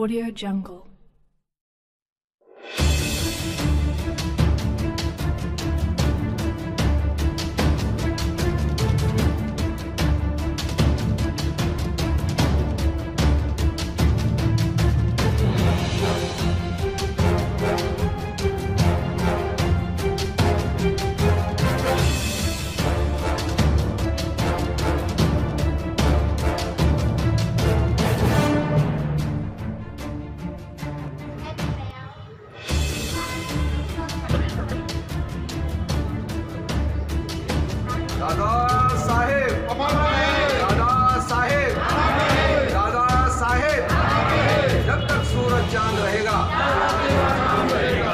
Audio Jungle. Dada Saheb Dada Saheb Dada Saheb, जब तक सूरज चांद रहेगा,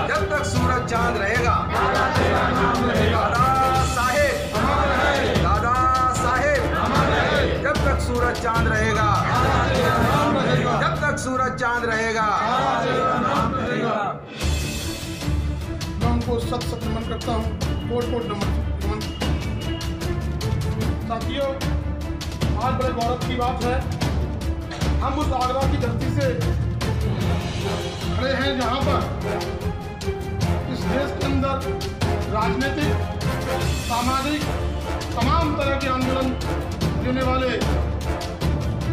जब तक सूरज चांद रहेगा, दादा साहेब दादा साहेब, जब तक सूरज चांद रहेगा, जब तक सूरज चांद रहेगा। मैं उनको सत सत नमन करता हूँ, कोट कोट नमन। साथियों, आज बड़े गौरव की बात है, हम उस आगरा की धरती से खड़े हैं जहाँ पर इस देश के अंदर राजनीतिक, सामाजिक, तमाम तरह के आंदोलन देने वाले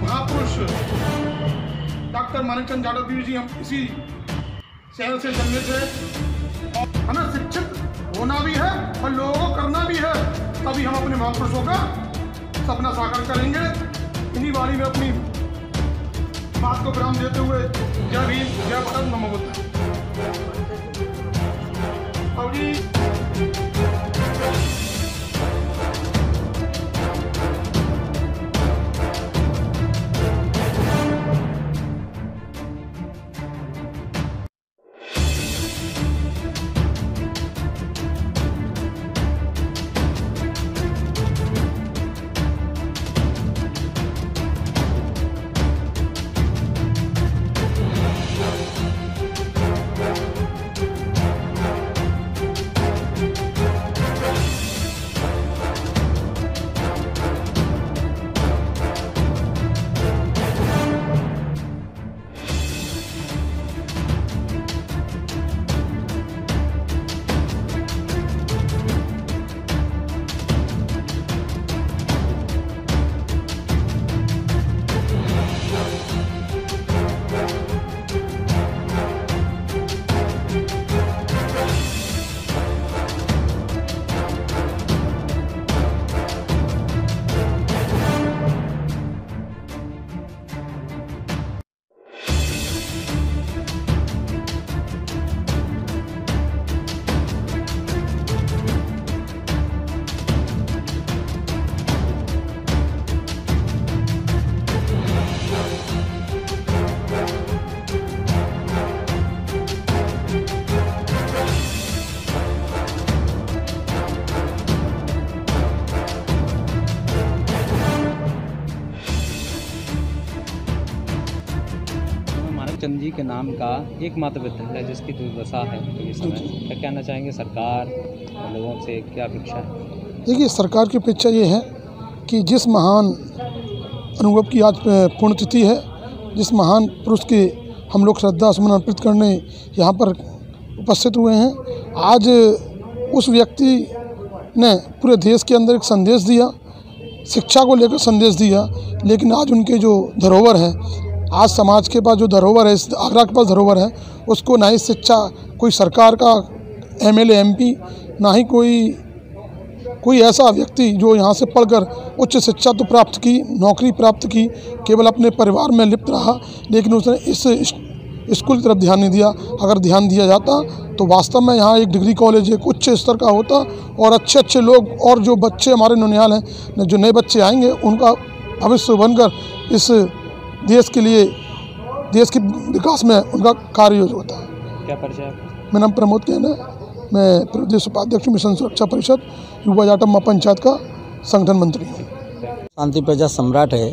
महापुरुष डॉक्टर मानिकचंद जाटव जी, हम इसी शहर से जन्मे थे और हमें शिक्षित होना भी है और लोगों को करना भी है, तभी हम अपने महापुरुषों का सपना साकार करेंगे। इन्हीं वाणी में अपनी बात को विराम देते हुए जय भीम, जय भारत, नमो बुद्धाय। अब जी चंद जी के नाम का एकमात्र विद्यालय जिसकी दुर्दशा है इस समय, क्या कहना चाहेंगे सरकार और लोगों से, क्या अपेक्षा है? देखिए, सरकार की अपेक्षा ये है कि जिस महान अनुभव की आज पुण्यतिथि है, जिस महान पुरुष के हम लोग श्रद्धा सुमन अर्पित करने यहाँ पर उपस्थित हुए हैं, आज उस व्यक्ति ने पूरे देश के अंदर एक संदेश दिया, शिक्षा को लेकर संदेश दिया, लेकिन आज उनके जो धरोहर है, आज समाज के पास जो धरोहर है, इस आगरा के पास धरोहर है, उसको ना ही शिक्षा कोई सरकार का एमएलए एमपी, ना ही कोई ऐसा व्यक्ति जो यहाँ से पढ़कर उच्च शिक्षा तो प्राप्त की, नौकरी प्राप्त की, केवल अपने परिवार में लिप्त रहा, लेकिन उसने इस स्कूल की तरफ ध्यान नहीं दिया। अगर ध्यान दिया जाता तो वास्तव में यहाँ एक डिग्री कॉलेज एक उच्च स्तर का होता और अच्छे अच्छे लोग और जो बच्चे हमारे नौनिहाल हैं, जो नए बच्चे आएंगे, उनका भविष्य बनकर इस देश के लिए, देश के विकास में उनका कार्य होता है। क्या परिचय है? मेरा नाम प्रमोद कैन है, मैं प्रदेश उपाध्यक्ष मिशन सुरक्षा परिषद युवा जाटव महापंचायत का संगठन मंत्री हूँ। शांति प्रजा सम्राट है,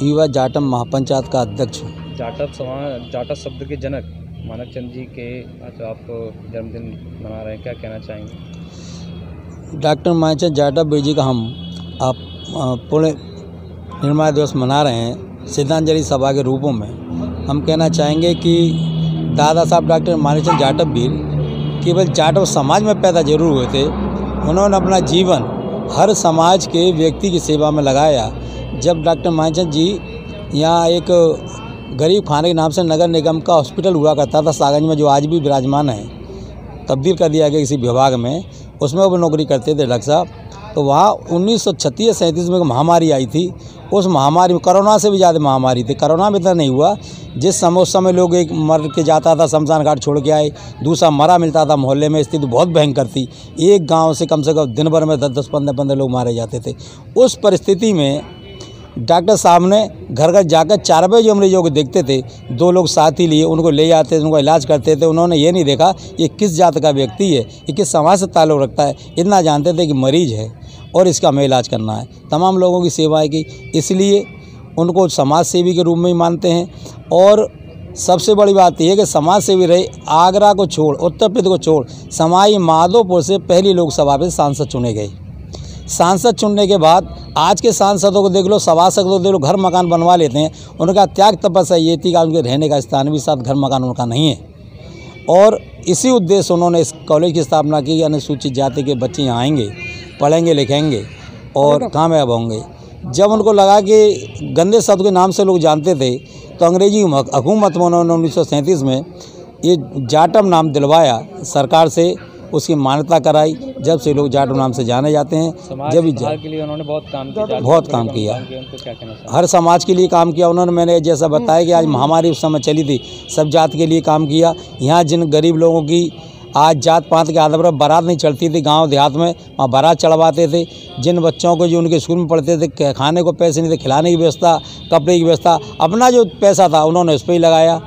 युवा जाटव महापंचायत का अध्यक्ष हूँ। जाटव शब्द के जनक मानिकचंद जी के आज आप जन्मदिन मना रहे हैं, क्या कहना चाहेंगे? डॉक्टर मानिकचंद जाटव जी का हम आप पूर्ण निर्माण दिवस मना रहे हैं श्रद्धांजलि सभा के रूपों में। हम कहना चाहेंगे कि दादा साहब डॉक्टर मानिकचंद जाटव वीर केवल जाटव समाज में पैदा जरूर हुए थे, उन्होंने अपना जीवन हर समाज के व्यक्ति की सेवा में लगाया। जब डॉक्टर मानिकचंद जी यहाँ एक गरीब खाने के नाम से नगर निगम का हॉस्पिटल हुआ करता था सागंज में, जो आज भी विराजमान है, तब्दील कर दिया गया किसी विभाग में, उसमें वो नौकरी करते थे डॉक्टर साहब। तो वहाँ 1936-37 में महामारी आई थी। उस महामारी में कोरोना से भी ज़्यादा महामारी थी। कोरोना में इतना नहीं हुआ, जिस समय उस समय लोग एक मर के जाता था शमशान घाट छोड़ के आए, दूसरा मरा मिलता था मोहल्ले में, स्थिति बहुत भयंकर थी। एक गांव से कम दिन भर में 10-10, 15-15 लोग मारे जाते थे। उस परिस्थिति में डॉक्टर साहब ने घर घर जाकर 4 बजे जो मरीजों को देखते थे, 2 लोग साथ ही लिए उनको ले जाते थे, उनको इलाज करते थे। उन्होंने ये नहीं देखा ये किस जात का व्यक्ति है, ये किस समाज से ताल्लुक़ रखता है, इतना जानते थे कि मरीज है और इसका हमें इलाज करना है। तमाम लोगों की सेवाएं की, इसलिए उनको समाज सेवी के रूप में ही मानते हैं। और सबसे बड़ी बात यह है कि समाज सेवी रहे। आगरा को छोड़, उत्तर प्रदेश को छोड़, समाई माधोपुर से पहली लोकसभा में सांसद चुने गए। सांसद चुनने के बाद आज के सांसदों को देख लो, सभासद को देख लो, घर मकान बनवा लेते हैं। उनका त्याग तपस्या ये थी कि उनके रहने का स्थान भी साथ घर मकान उनका नहीं है। और इसी उद्देश्य उन्होंने इस कॉलेज की स्थापना की। अनुसूचित जाति के बच्चे यहाँ आएंगे, पढ़ेंगे लिखेंगे और कामयाब होंगे। जब उनको लगा कि गंदे शब्द के नाम से लोग जानते थे, तो अंग्रेजी हुकूमत में उन्होंने 1937 में ये जाटव नाम दिलवाया सरकार से, उसकी मान्यता कराई। जब से लोग जाटव नाम से जाने जाते हैं। जब के लिए उन्होंने बहुत काम किया, उनको क्या कहना चाहिए? हर समाज के लिए काम किया उन्होंने। मैंने जैसा बताया कि आज महामारी उस समय चली थी, सब जात के लिए काम किया। यहाँ जिन गरीब लोगों की आज जात पात के आधार पर बारात नहीं चलती थी, गांव देहात में वहाँ बारात चढ़वाते थे। जिन बच्चों को जो उनके स्कूल में पढ़ते थे, खाने को पैसे नहीं थे, खिलाने की व्यवस्था, कपड़े की व्यवस्था, अपना जो पैसा था उन्होंने उस पर ही लगाया।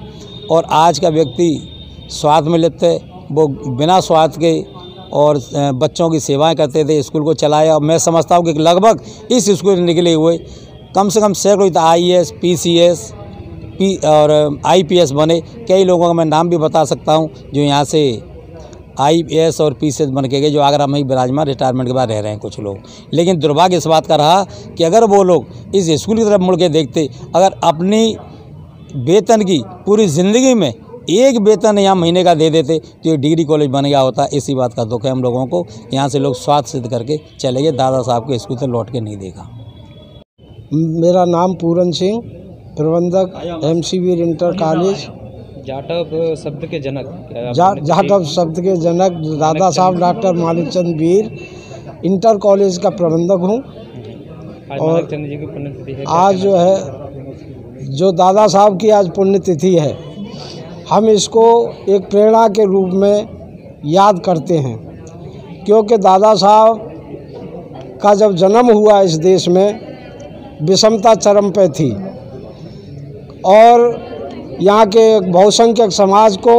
और आज का व्यक्ति स्वार्थ में लेते, वो बिना स्वार्थ के और बच्चों की सेवाएं करते थे, स्कूल को चलाया। और मैं समझता हूँ कि लगभग इस स्कूल से निकले हुए कम से कम सैकड़ों IAS, PCS और IPS बने। कई लोगों का मैं नाम भी बता सकता हूँ जो यहाँ से IAS और PCS बन के गए, जो आगरा में ही विराजमान रिटायरमेंट के बाद रह रहे हैं कुछ लोग। लेकिन दुर्भाग्य इस बात का रहा कि अगर वो लोग इस स्कूल की तरफ मुड़ के देखते, अगर अपनी वेतन की पूरी ज़िंदगी में एक वेतन यहाँ महीने का दे देते, तो ये डिग्री कॉलेज बन गया होता। इसी बात का दुख है हम लोगों को। यहाँ से लोग स्वार्थ सिद्ध करके चले गए, दादा साहब के स्कूल से लौट के नहीं देखा। मेरा नाम पूरन सिंह, प्रबंधक MC वीर इंटर कॉलेज। जाटव शब्द के जनक, जाटव शब्द के जनक दादा साहब डॉक्टर मानिकचंद वीर इंटर कॉलेज का प्रबंधक हूँ। और मानिकचंद जी की पुण्यतिथि है। आज जो है, जो दादा साहब की आज पुण्यतिथि है, हम इसको एक प्रेरणा के रूप में याद करते हैं। क्योंकि दादा साहब का जब जन्म हुआ इस देश में, विषमता चरम पे थी और यहाँ के बहुसंख्यक समाज को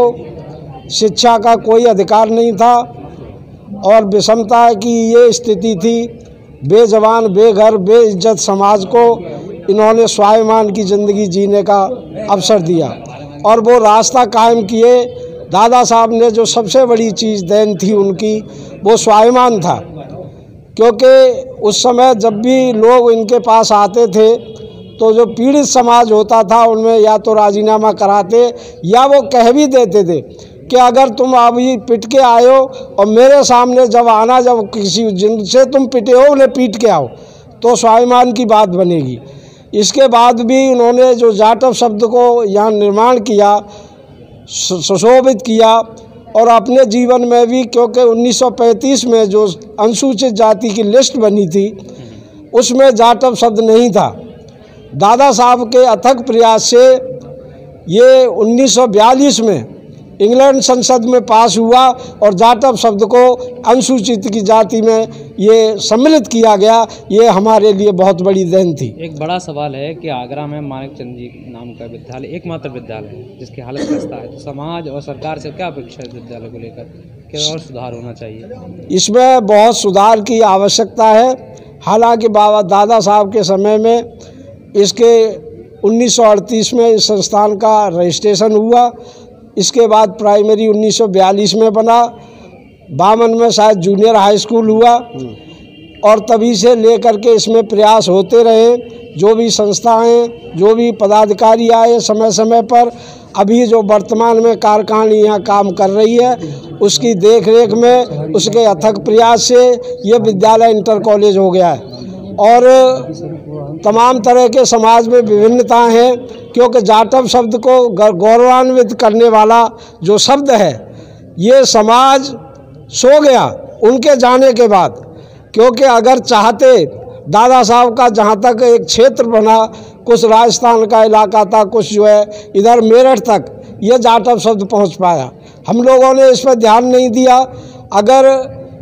शिक्षा का कोई अधिकार नहीं था और विषमता की ये स्थिति थी। बेजवान, बेघर, बेइज्जत समाज को इन्होंने स्वाभिमान की ज़िंदगी जीने का अवसर दिया और वो रास्ता कायम किए। दादा साहब ने जो सबसे बड़ी चीज़ देन थी उनकी, वो स्वाभिमान था। क्योंकि उस समय जब भी लोग इनके पास आते थे, तो जो पीड़ित समाज होता था उनमें या तो राजीनामा कराते या वो कह भी देते थे कि अगर तुम अभी पिट के आए हो और मेरे सामने जब आना, जब किसी जिनसे तुम पिटे हो उन्हें पीट के आओ, तो स्वाभिमान की बात बनेगी। इसके बाद भी उन्होंने जो जाटव शब्द को यहाँ निर्माण किया, सुशोभित किया और अपने जीवन में भी, क्योंकि 1935 में जो अनुसूचित जाति की लिस्ट बनी थी उसमें जाटव शब्द नहीं था। दादा साहब के अथक प्रयास से ये 1942 में इंग्लैंड संसद में पास हुआ और जाटव शब्द को अनुसूचित की जाति में ये सम्मिलित किया गया। ये हमारे लिए बहुत बड़ी देन थी। एक बड़ा सवाल है कि आगरा में मानिकचंद जी नाम का विद्यालय एकमात्र विद्यालय है जिसकी हालत खस्ता है, तो समाज और सरकार से क्या अपेक्षा है विद्यालय को लेकर, क्या और सुधार होना चाहिए? इसमें बहुत सुधार की आवश्यकता है। हालांकि बाबा दादा साहब के समय में इसके 1938 में इस संस्थान का रजिस्ट्रेशन हुआ। इसके बाद प्राइमरी 1942 में बना, 52 में शायद जूनियर हाई स्कूल हुआ और तभी से लेकर के इसमें प्रयास होते रहे जो भी संस्थाएं, जो भी पदाधिकारी आए समय समय पर, अभी जो वर्तमान में कार्यकारिणी यहाँ काम कर रही है उसकी देखरेख में, उसके अथक प्रयास से ये विद्यालय इंटर कॉलेज हो गया है। और तमाम तरह के समाज में विभिन्नताएं हैं, क्योंकि जाटव शब्द को गौरवान्वित करने वाला जो शब्द है ये समाज सो गया उनके जाने के बाद। क्योंकि अगर चाहते दादा साहब का जहाँ तक एक क्षेत्र बना, कुछ राजस्थान का इलाका था, कुछ जो है इधर मेरठ तक ये जाटव शब्द पहुँच पाया। हम लोगों ने इस पर ध्यान नहीं दिया। अगर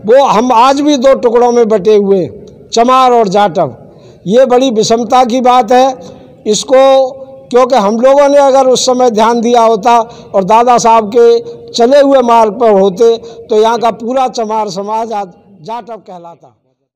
वो हम आज भी दो टुकड़ों में बटे हुए, चमार और जाटव, ये बड़ी विषमता की बात है। इसको क्योंकि हम लोगों ने अगर उस समय ध्यान दिया होता और दादा साहब के चले हुए मार्ग पर होते तो यहाँ का पूरा चमार समाज आज जाटव कहलाता।